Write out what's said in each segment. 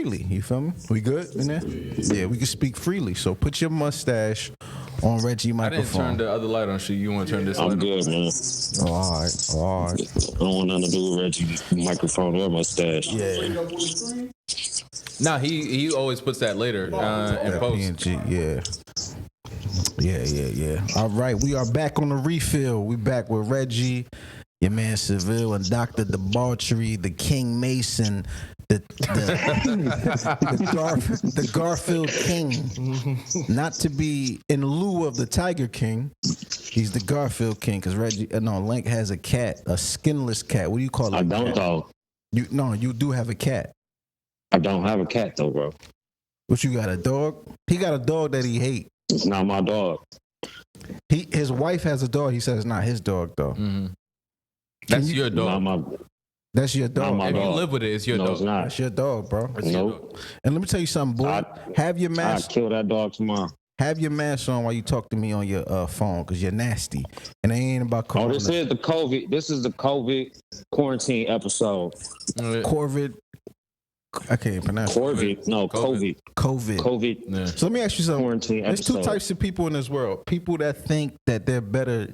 freely. You feel me? We good in there? Yeah, we can speak freely. So put your mustache on Reggie microphone. I didn't turn the other light on. Shit, you want to turn this light on? I'm good, man. Oh, all right. I don't want nothing to do with Reggie's microphone or mustache. Yeah. Nah, he always puts that later in post. PNG, yeah. All right, we are back on the refill. We back with Reggie, your man Seville, and Dr. Debauchery, the King Mason, the Garfield King. Not to be in lieu of the Tiger King. He's the Garfield King because Link has a cat, a skinless cat. What do you call it? I don't, though. You do have a cat. I don't have a cat, though, bro. What, you got a dog? He got a dog that he hates. It's not my dog. His wife has a dog. He says it's not his dog, though. Mm-hmm. That's your dog. That's your dog. If you live with it, it's your dog. It's not. That's your dog, bro. Nope. And let me tell you something, boy. Have your mask. I'll kill that dog tomorrow. Have your mask on while you talk to me on your phone, because you're nasty. And it ain't about corona. Oh, this is the COVID. This is the COVID quarantine episode. Corvid. I can't pronounce Corvid. No, COVID. COVID. Yeah. So let me ask you something. Quarantine There's episode. two types of people in this world. People that think that they're better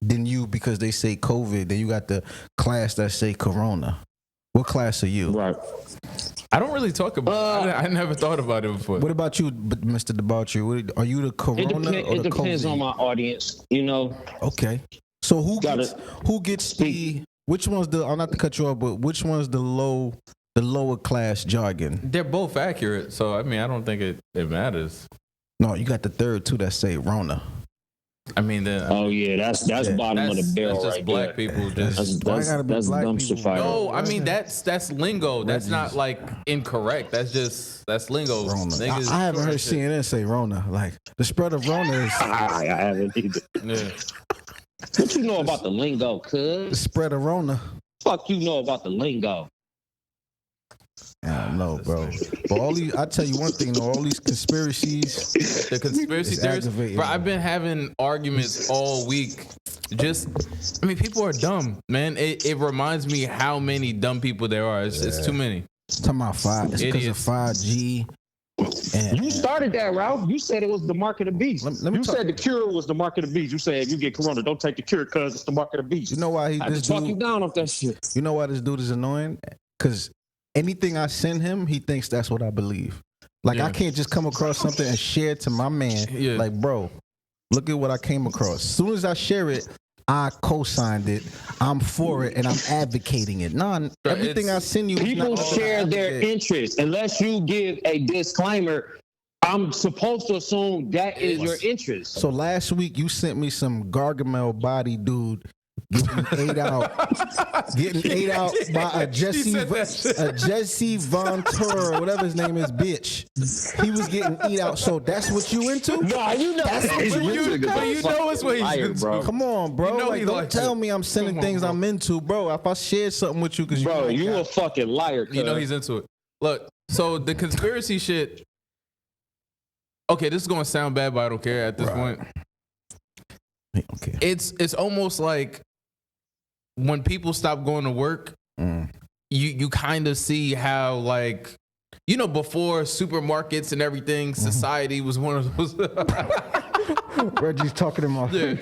than you because they say COVID. Then you got the class that say corona. What class are you? Right. I don't really talk about it. I never thought about it before. What about you, Mr. Debauchery? Are you the corona or the COVID? It depends on my audience, you know. Okay. So who gets the which one's the, I'm not to cut you off, but which one's the lower class jargon? They're both accurate, so I mean I don't think it matters. No, you got the third too that say Rona. I mean, that's bottom of the barrel, that's just right black there. people. Just That's dumpster fire. no, I mean that's lingo. That's not like incorrect. That's lingo. I haven't heard CNN say Rona. Like the spread of Rona is. I haven't either. Yeah. What you know about the lingo, The cuz? spread of Rona. Fuck you know about the lingo. I don't know, bro. But I tell you one thing, though, all these conspiracies. The conspiracy theories. Bro, I've been having arguments all week. People are dumb, man. It reminds me how many dumb people there are. It's too many. Talking about 5. It's because of 5G. You started that, Ralph. You said it was the mark of the beast. You said the cure was the mark of the beast. You said if you get corona, don't take the cure because it's the mark of the beast. You know why I had to talk you down off that shit. You know why this dude is annoying? Because anything I send him, he thinks that's what I believe. Like, I can't just come across something and share it to my man. Yeah. Like, bro, look at what I came across. As soon as I share it, I co-signed it. I'm for it, and I'm advocating it. Everything I send you. People share their interests. Unless you give a disclaimer, I'm supposed to assume that is your interest. So last week, you sent me some Gargamel body dude getting ate out by a Jesse Von Tur, whatever his name is, bitch. He was getting eat out. So that's what you into? No, you know that's what you know it's what he's into. Bro. Come on, bro. Don't tell me I'm sending things I'm into, bro. If I shared something with you, because you a fucking liar. You know he's into it. Look, so the conspiracy shit. Okay, this is gonna sound bad, but I don't care at this point. Okay. It's almost like when people stop going to work, you kind of see how, like, you know, before supermarkets and everything, society was one of those. Reggie's talking him off. Yeah.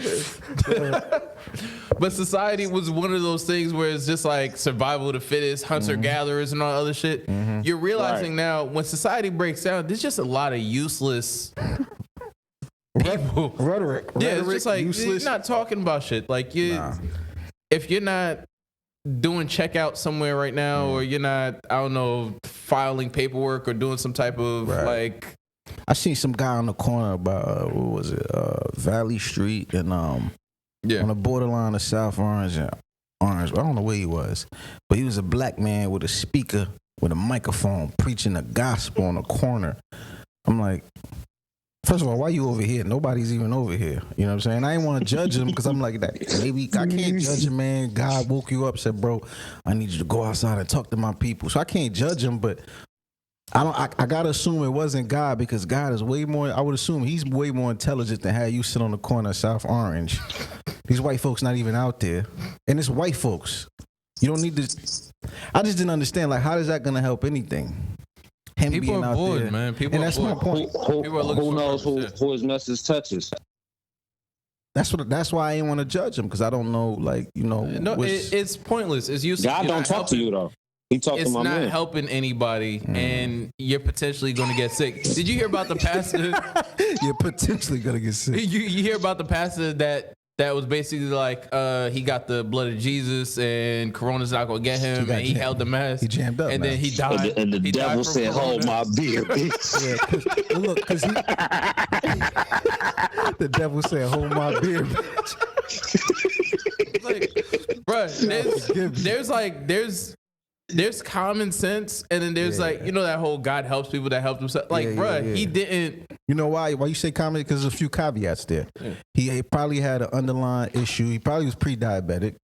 But society was one of those things where it's just like survival of the fittest, hunter-gatherers and all other shit. You're realizing now when society breaks down, there's just a lot of useless people. Rhetoric. Yeah, it's just like useless. You're not talking about shit. Like if you're not doing checkout somewhere right now, or you're not, I don't know, filing paperwork or doing some type of like. I seen some guy on the corner about what was it, Valley Street and on the borderline of South Orange and Orange. I don't know where he was, but he was a black man with a speaker with a microphone preaching the gospel on the corner. I'm like, first of all, why you over here? Nobody's even over here. You know what I'm saying? I didn't want to judge him because I'm like, maybe I can't judge him, man. God woke you up, said, bro, I need you to go outside and talk to my people. So I can't judge him, but I gotta assume it wasn't God, because God is way more. I would assume he's way more intelligent than how you sit on the corner of South Orange. These white folks not even out there, and it's white folks. You don't need to I just didn't understand, like, how is that gonna help anything? Him people being are out bored, there, man. People and are that's bored. my point. Who knows who his message touches? That's why I ain't want to judge him, because I don't know, like, you know. No, it's pointless. It's useless. God don't talk to you though. He talked to my man. It's not helping anybody, and you're potentially going to get sick. Did you hear about the pastor? You're potentially going to get sick. You hear about the pastor that was basically like, he got the blood of Jesus and Corona's not going to get him, and he held the mask. He jammed up, and man. then he died. And the devil said, "Hold my beer, bitch." Yeah, look, because the devil said, "Hold my beer, bitch." Like, bro, there's common sense, and then there's like, you know, that whole God helps people that help themselves. Like, he didn't. You know why? Why you say common? Because there's a few caveats there. Yeah. He probably had an underlying issue. He probably was pre-diabetic.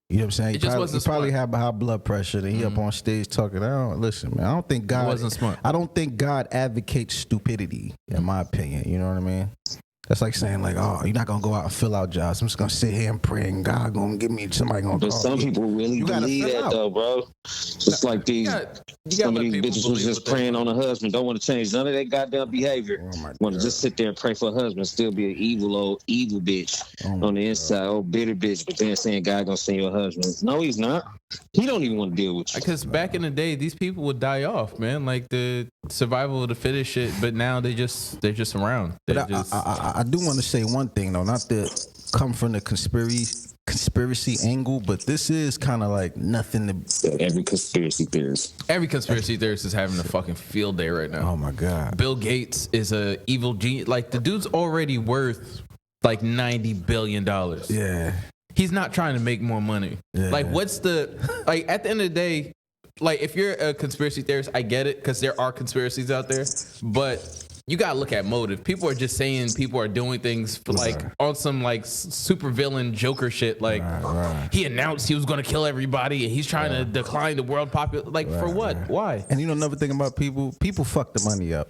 You know what I'm saying? He probably had high blood pressure. And he up on stage talking. Listen, man. I don't think God wasn't smart. I don't think God advocates stupidity, in my opinion. You know what I mean? That's like saying, like, oh, you're not gonna go out and fill out jobs. I'm just gonna sit here and pray, and God gonna give me somebody gonna. But some people really believe that, though, bro. Just like some of these bitches who's just praying on a husband, don't want to change none of that goddamn behavior. Want to just sit there and pray for a husband, still be an evil bitch on the inside, bitter bitch, but then saying God gonna send you a husband. No, he's not. He don't even want to deal with you. Because back in the day, these people would die off, man. Like the survival of the fittest shit. But now they're just around. But I do want to say one thing though, not to come from the conspiracy angle, but this is kind of like nothing to. Every conspiracy theorist is having a fucking field day right now. Oh my god. Bill Gates is a evil genius. Like the dude's already worth like $90 billion. Yeah. He's not trying to make more money. Yeah. Like, what's the, like, at the end of the day, like, if you're a conspiracy theorist, I get it, because there are conspiracies out there, but you gotta look at motive. People are just saying people are doing things for, like, on some, like, super villain Joker shit. Like, he announced he was gonna kill everybody, and he's trying to decline the world population. Like, for what? Why? And you know another thing about people fuck the money up.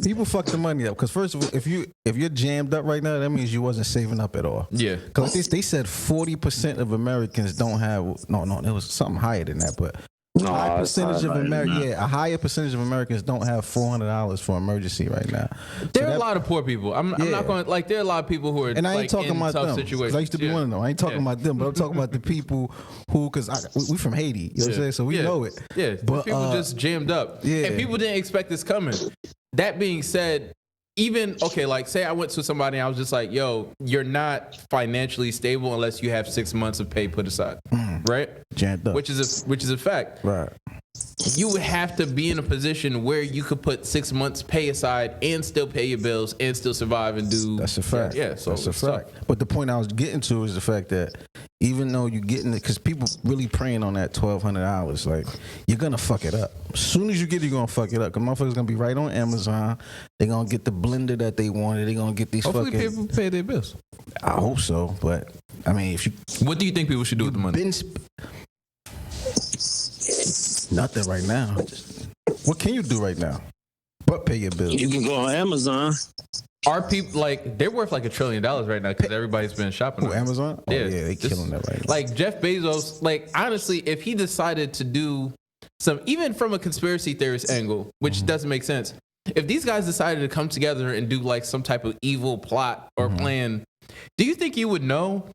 People fuck the money up, because first of all, if you're jammed up right now, that means you wasn't saving up at all. Yeah, because they said 40% of Americans don't have. No, it was something higher than that, but a higher percentage of Americans don't have $400 for emergency right now. There are a lot of poor people. I'm not going to, like, there are a lot of people who are, and I ain't talking about them. Situations. I used to be one of them. I ain't talking about them, but I'm talking about the people who, because we from Haiti, you know what I'm saying? So we know it. Yeah, but people just jammed up. Yeah, and people didn't expect this coming. That being said, like, say I went to somebody and I was just like, yo, you're not financially stable unless you have 6 months of pay put aside, right? Jammed up. Which is a fact. Right. You would have to be in a position where you could put 6 months pay aside and still pay your bills and still survive and do. That's a fact. Yeah, so that's a fact. But the point I was getting to is the fact that even though you're getting it, because people really praying on that $1,200, like, you're gonna fuck it up. As soon as you get it, you're gonna fuck it up. Because motherfuckers gonna be right on Amazon. They're gonna get the blender that they wanted. They're gonna get these Hopefully people pay their bills. I hope so, but I mean, if you. What do you think people should do with the money? Nothing right now. What can you do right now? But pay your bills. You can go on Amazon. Are people, like, they're worth like $1 trillion right now because everybody's been shopping. Who, Amazon? Oh, yeah, they killing that right now. Like Jeff Bezos, like, honestly, if he decided to do some, even from a conspiracy theorist angle, which doesn't make sense, if these guys decided to come together and do like some type of evil plot or plan, do you think you would know?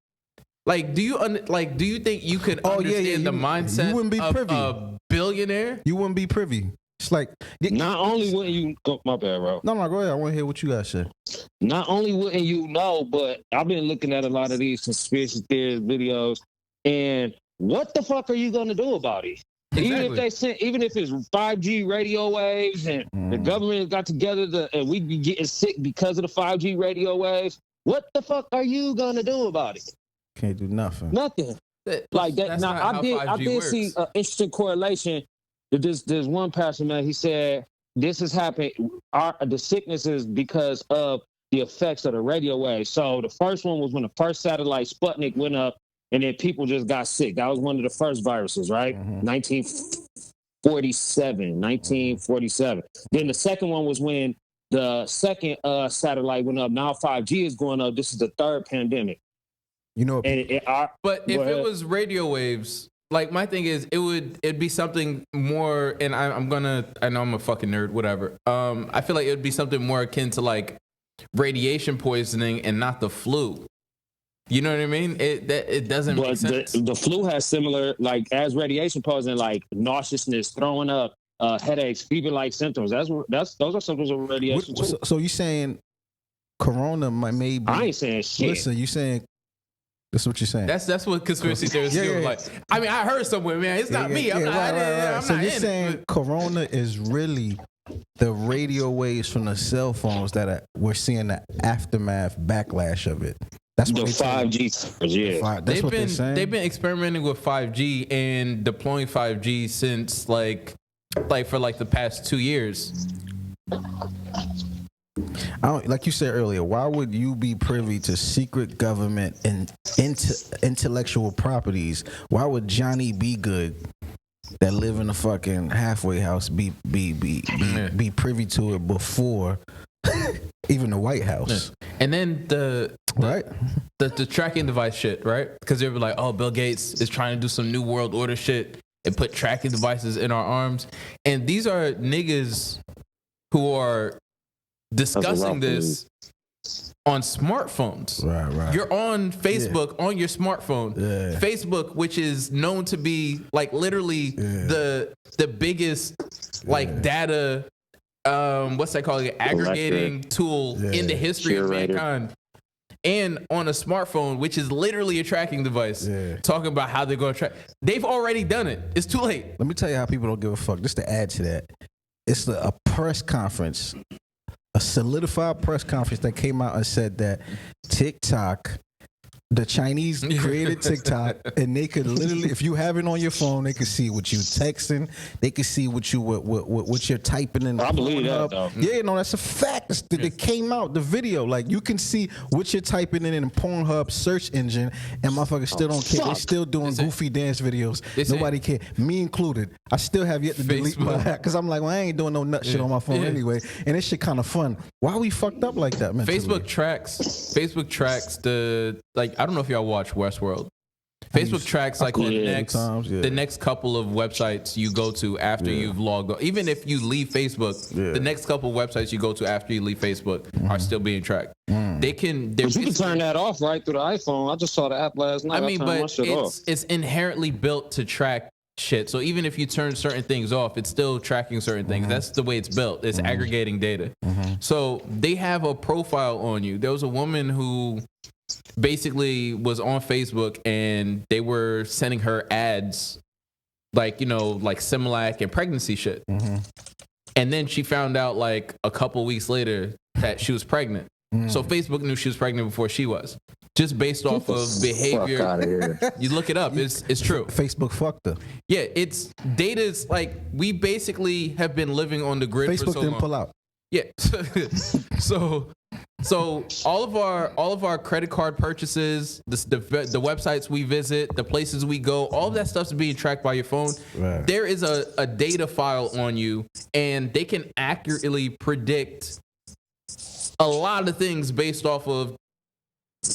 Like, do you think you could understand the mindset you wouldn't be privy. Of a billionaire? You wouldn't be privy. It's like, not only wouldn't you go, my bad, bro. No, go ahead. I want to hear what you guys say. Not only wouldn't you know, but I've been looking at a lot of these conspiracy theories videos, and what the fuck are you gonna do about it? Exactly. Even if it's 5G radio waves and the government got together and we'd be getting sick because of the 5G radio waves, what the fuck are you gonna do about it? Can't do nothing. Nothing. Like that. Now I did see an interesting correlation. There's one pastor, man. He said this has happened. The sickness is because of the effects of the radio waves. So the first one was when the first satellite Sputnik went up, and then people just got sick. That was one of the first viruses, right? 1947. Then the second one was when the second satellite went up. Now 5G is going up. This is the third pandemic. You know, but if it was radio waves, like my thing is, it'd be something more, and I know I'm a fucking nerd, whatever. I feel like it would be something more akin to like radiation poisoning and not the flu. You know what I mean? It doesn't make sense. The flu has similar, like as radiation poisoning, like nauseousness, throwing up, headaches, fever-like symptoms. Those are symptoms of radiation too. So you saying corona may be? I ain't saying shit. Listen, you saying. That's what you're saying. That's what conspiracy theorists do. Like, I mean, I heard somewhere, man. It's not me. I'm not. So you're saying corona is really the radio waves from the cell phones that we're seeing the aftermath backlash of it. That's what the 5G. Yeah, that's what they're saying. They've been experimenting with 5G and deploying 5G since like for like the past 2 years. Like you said earlier, why would you be privy to secret government and intellectual properties? Why would Johnny B. Good, that live in a fucking halfway house, be privy to it before even the White House? And then the tracking device shit, right? Because they were like, oh, Bill Gates is trying to do some new world order shit and put tracking devices in our arms. And these are niggas who are discussing this on smartphones. Right. You're on Facebook on your smartphone. Yeah. Facebook, which is known to be like literally the biggest like data what's that called? Aggregating tool in the history of mankind. And on a smartphone, which is literally a tracking device, talking about how they're going to track. They've already done it. It's too late. Let me tell you how people don't give a fuck. Just to add to that, it's a press conference, a solidified press conference that came out and said that TikTok, the Chinese created TikTok, and they could literally, if you have it on your phone, they could see what you texting, they could see what you're typing in. I believe that, though. Yeah, no, that's a fact. It came out, the video, like you can see what you're typing in Pornhub search engine, and motherfuckers still don't care. They still doing goofy dance videos. Nobody care, me included. I still have yet to delete my, because I'm like, well, I ain't doing no nut shit on my phone anyway, and this shit kind of fun. Why are we fucked up like that, man? Facebook tracks the, like, I don't know if y'all watch Westworld. Facebook tracks like the next couple of websites you go to after you've logged on. Even if you leave Facebook, the next couple of websites you go to after you leave Facebook are still being tracked. They can. But you can turn that off right through the iPhone. I just saw the app last night. I mean, but it's inherently built to track shit. So even if you turn certain things off, it's still tracking certain things. That's the way it's built. It's aggregating data. So they have a profile on you. There was a woman who basically was on Facebook and they were sending her ads like, you know, like Similac and pregnancy shit. And then she found out like a couple weeks later that she was pregnant. So Facebook knew she was pregnant before she was. Just based off of behavior. Fuck out of here. You look it up. It's true. Facebook fucked her. Yeah, it's data's like we basically have been living on the grid Facebook for so long. didn't pull out. Yeah. So all of our credit card purchases, the websites we visit, the places we go, all of that stuff's being tracked by your phone. Right. There is a data file on you, and they can accurately predict a lot of things based off of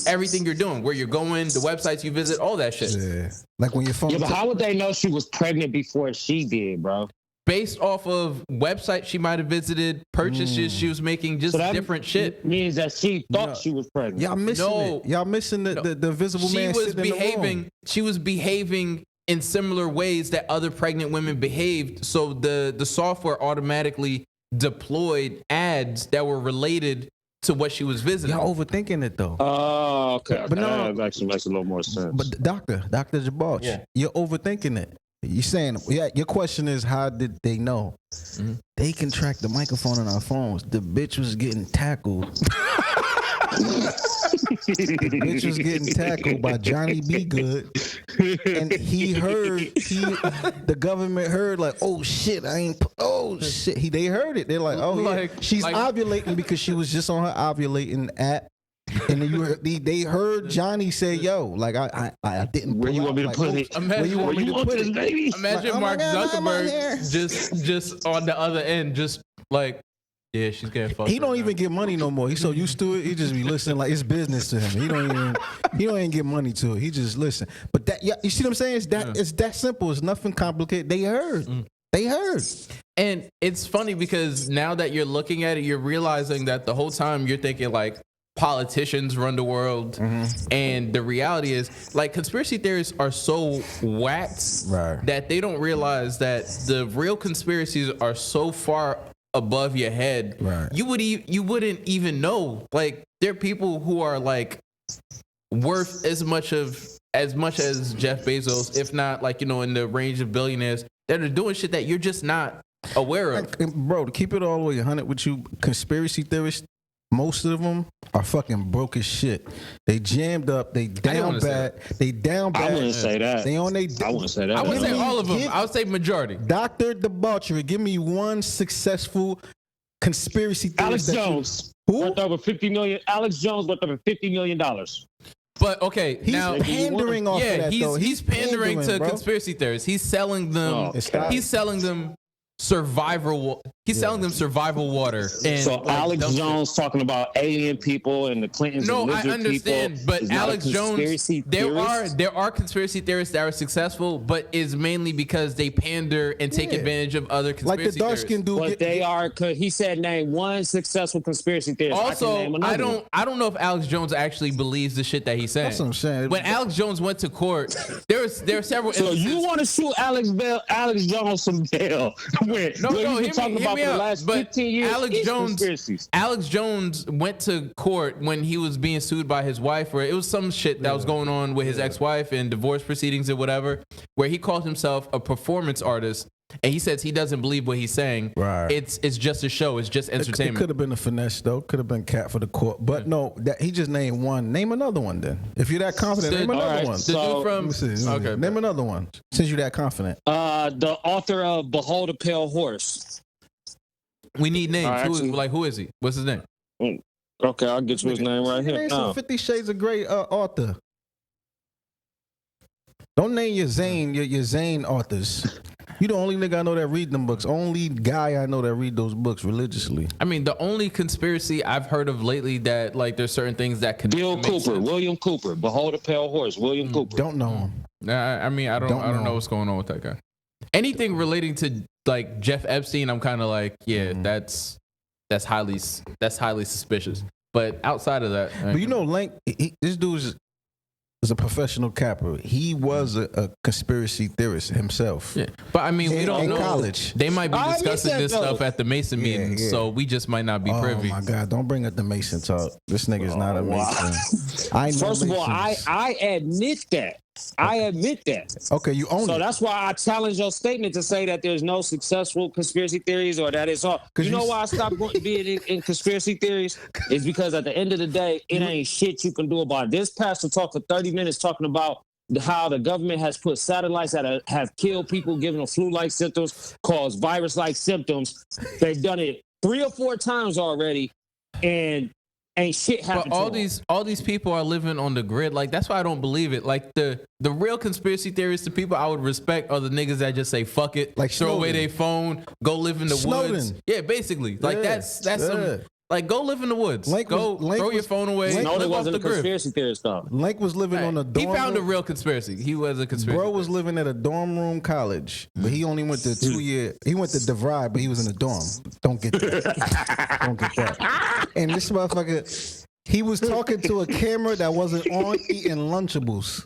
everything you're doing, where you're going, the websites you visit, all that shit. Yeah. Like when your phone. Yeah, but how would they know she was pregnant before she did, bro? Based off of websites she might have visited, purchases she was making, just so different shit. Means that she thought she was pregnant. Y'all missing it. Y'all missing the visible man sitting in the room. She was behaving in similar ways that other pregnant women behaved. So the software automatically deployed ads that were related to what she was visiting. Y'all overthinking it though. Oh, okay. But no, that actually makes a little more sense. But Dr. Jabal, you're overthinking it. You're saying, your question is, how did they know? They can track the microphone on our phones. The bitch was getting tackled. The bitch was getting tackled by Johnny B. Good. And the government heard like, oh shit, they heard it. They're like, oh, she's ovulating because she was just on her ovulating app. And then they heard Johnny say, "Yo, like I didn't." Where you want me to put it? Where you want me to put it, baby? Imagine Mark Zuckerberg just on the other end, just like Yeah, she's getting fucked. He don't even get money no more. He's so used to it. He just be listening like it's business to him. He don't even get money to it. He just listen. But that, yeah, you see what I'm saying? It's that simple. It's nothing complicated. They heard. They heard. And it's funny because now that you're looking at it, you're realizing that the whole time you're thinking like politicians run the world, and the reality is like conspiracy theories are so whacked that they don't realize that the real conspiracies are so far above your head. You wouldn't even know. Like there are people who are like worth as much as Jeff Bezos, if not like, you know, in the range of billionaires that are doing shit that you're just not aware of. Like, bro, to keep it all the way 100 with you, conspiracy theorists, most of them are fucking broke as shit. They jammed up. They down bad. They down bad. I wouldn't say that. They on they. I wouldn't say that. I wouldn't say all of them. I would say majority. Dr. Debauchery, give me one successful conspiracy theorist. Alex Jones. Who? Worth over $50 million. Alex Jones worth over $50 million. But okay, he's now pandering off of that, though. He's pandering to bro. Conspiracy theorists. He's selling them. He's selling them survival. He's selling them survival water. And so Alex Jones talking about alien people and the Clintons. No, and I understand, people but Alex Jones. There are conspiracy theorists that are successful, but is mainly because they pander and take advantage of other conspiracy like the dark skin dude. But they are. He said name one successful conspiracy theorist. Also, I don't know if Alex Jones actually believes the shit that he's saying. That's what I'm saying. When Alex Jones went to court, there are several. So you want to shoot Alex Jones some bail? No, hear me out. But 15 years Alex Jones went to court when he was being sued by his wife, where it was some shit that was going on with his ex-wife and divorce proceedings or whatever, where he called himself a performance artist. And he says he doesn't believe what he's saying. Right. It's just a show. It's just entertainment. It could have been a finesse, though. Could have been cat for the court. But no, that he just named one. Name another one, then. If you're that confident, name another one. Name another one, since you're that confident. The author of Behold a Pale Horse. We need names. Who is he? What's his name? Okay, I'll get you his name right here. Name some 50 Shades of Grey author. Don't name your Zane authors. You the only nigga I know that read them books. Only guy I know that read those books religiously. I mean, the only conspiracy I've heard of lately that like there's certain things that could William Cooper, Behold a Pale Horse, William Cooper. Don't know him. I mean, I don't know what's going on with that guy. Anything relating to like Jeff Epstein, I'm kind of like, that's highly suspicious. But outside of that, but you know, Lank, this dude is a professional capper. He was a conspiracy theorist himself. Yeah. But I mean, we don't know. College. They might be discussing this stuff at the Mason meetings, so we just might not be privy. Oh my God, don't bring up the Mason talk. This nigga's not a Mason. I know First of all, I admit that. Okay, you own it. So that's why I challenge your statement to say that there's no successful conspiracy theories or that it's all. You know why I stopped being in conspiracy theories? Is because at the end of the day, it ain't shit you can do about it. This pastor talked for 30 minutes talking about how the government has put satellites that have killed people, giving them flu-like symptoms, caused virus-like symptoms. They've done it 3 or 4 times already, and ain't shit happened. But all these people are living on the grid. Like that's why I don't believe it. Like the real conspiracy theorists, the people I would respect are the niggas that just say fuck it, like throw away their phone, go live in the woods. Yeah, basically. Like that's some. Like, go live in the woods. Throw your phone away. Snowden wasn't a conspiracy theorist, though. Link was living on a dorm. He found a real conspiracy. He was a conspiracy. Bro was living at a dorm room college, but he only went to 2 year. He went to DeVry, but he was in a dorm. Don't get that. Don't get that. And this motherfucker, he was talking to a camera that wasn't on, eating Lunchables.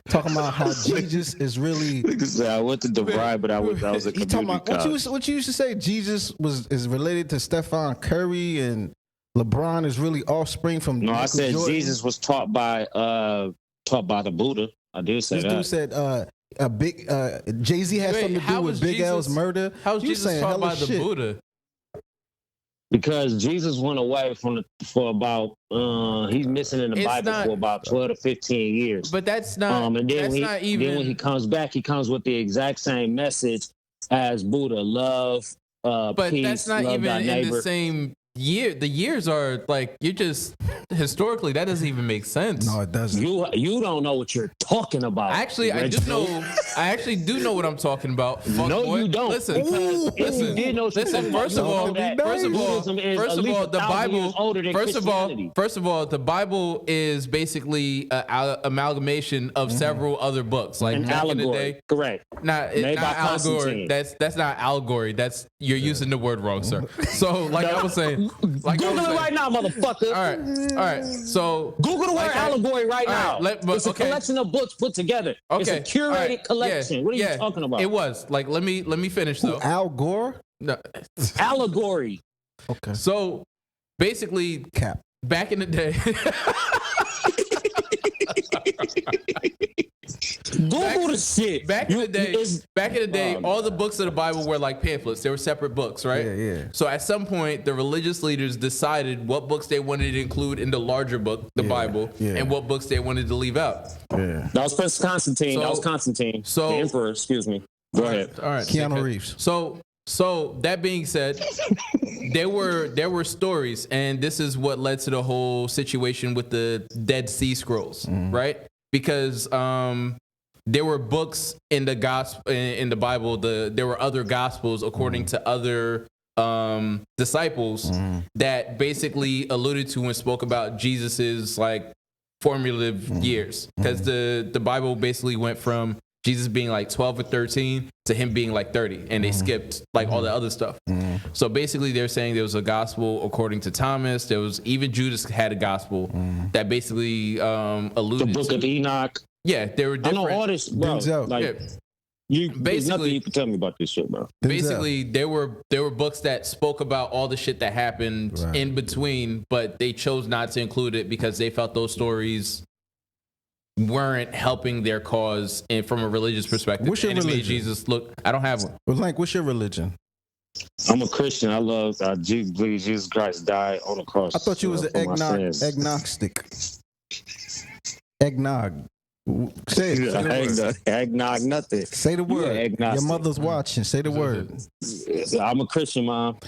Talking about how Jesus is really. I went to DeVry, but I was a community talking about what you used to say. Jesus is related to Stephen Curry and LeBron is really offspring from. No, Michael I said Jordan. Jesus was taught by the Buddha. I did say this that. Dude said a big Jay-Z had something to do with Big L's murder. How was Jesus taught by the Buddha? Because Jesus went away for about he's missing in the Bible for about 12 to 15 years. But that's not. And then then when he comes back, he comes with the exact same message as Buddha: love, but peace, that's not love even thy neighbor. in the same the years are like, you're just historically that doesn't even make sense. No, it doesn't. You don't know what you're talking about. Actually, I actually do know what I'm talking about. Fuck no, boy. you don't. Listen. First of all, the Bible is basically an amalgamation of several other books. Like an back allegory. in the day, Correct. Not allegory. That's not allegory. That's you're using the word wrong, sir. So like I was saying, Google it right now, motherfucker. All right. So Google the word allegory right now. It's a collection of books put together. It's a curated collection. What are you talking about? It was like let me finish though. Al Gore? No. Allegory. Okay. So basically, back in the day. Google the shit. Back in the day, all the books of the Bible were like pamphlets. They were separate books, right? Yeah. So at some point, the religious leaders decided what books they wanted to include in the larger book, the Bible, and what books they wanted to leave out. Yeah. That was Prince Constantine. That was Constantine. The emperor, excuse me. Go ahead. All right. Keanu Reeves. So that being said, there were stories, and this is what led to the whole situation with the Dead Sea Scrolls, right? Because there were books in the gospel in the Bible. There were other gospels according to other disciples that basically alluded to and spoke about Jesus's like formative years, because the Bible basically went from Jesus being like 12 or 13 to him being like 30, and they skipped like all the other stuff. So basically they're saying there was a gospel according to Thomas. There was even Judas had a gospel that basically alluded the book to of Enoch. Yeah, they were different. I know all this, bro. Like, there's nothing you can tell me about this shit, bro. Basically, there were books that spoke about all the shit that happened in between, but they chose not to include it because they felt those stories weren't helping their cause, and from a religious perspective. What's your religion? Jesus, look, I don't have one. Well, like, what's your religion? I'm a Christian. I love believe Jesus Christ died on the cross. I thought you was an agnostic. Eggnog. Say it. Eggnog, nothing. Say the word. Your mother's watching. Say the word. I'm a Christian, Mom.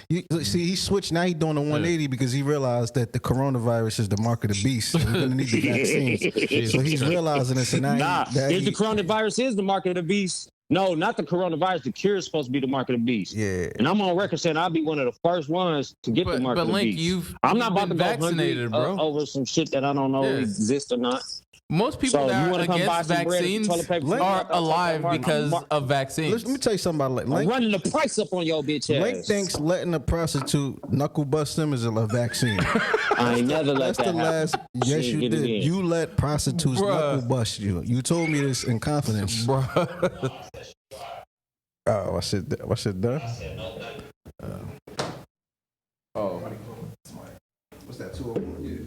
See, he switched. Now he's doing a 180 because he realized that the coronavirus is the mark of the beast. We're going to need the vaccines. So he's realizing this. And now if the coronavirus is the mark of the beast, no, not the coronavirus. The cure is supposed to be the mark of the beast. Yeah. And I'm on record saying I'll be one of the first ones to get the mark of the beast. I'm not about to go vaccinated, bro, over some shit that I don't know exists or not. Most people that are against vaccines are alive because of vaccines. Let me tell you something about Link. I'm running the price up on your bitch ass. Link thinks letting a prostitute knuckle bust him is a vaccine. I ain't never let that happen. Yes, you did. You let prostitutes knuckle bust you. You told me this in confidence. Bro. Oh, I said done? Oh. What's that, 201? Yeah.